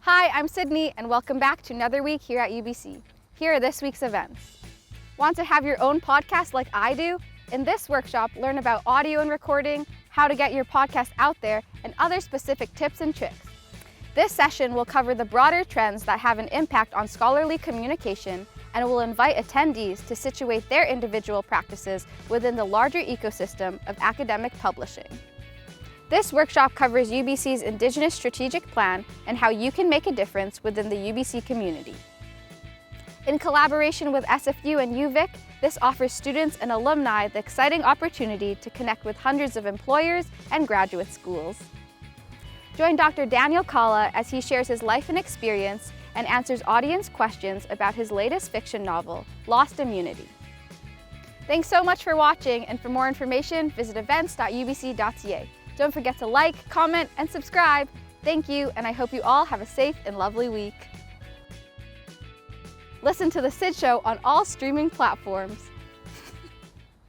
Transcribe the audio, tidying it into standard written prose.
Hi, I'm Sydney, and welcome back to another week here at UBC. Here are this week's events. Want to have your own podcast like I do? In this workshop, learn about audio and recording, how to get your podcast out there, and other specific tips and tricks. This session will cover the broader trends that have an impact on scholarly communication, and will invite attendees to situate their individual practices within the larger ecosystem of academic publishing. This workshop covers UBC's Indigenous Strategic Plan and how you can make a difference within the UBC community. In collaboration with SFU and UVic, this offers students and alumni the exciting opportunity to connect with hundreds of employers and graduate schools. Join Dr. Daniel KALLA as he shares his life and experience and answers audience questions about his latest fiction novel, Lost Immunity. Thanks so much for watching, and for more information, visit events.ubc.ca. Don't forget to like, comment, and subscribe. Thank you, and I hope you all have a safe and lovely week. Listen to The Sid Show on all streaming platforms.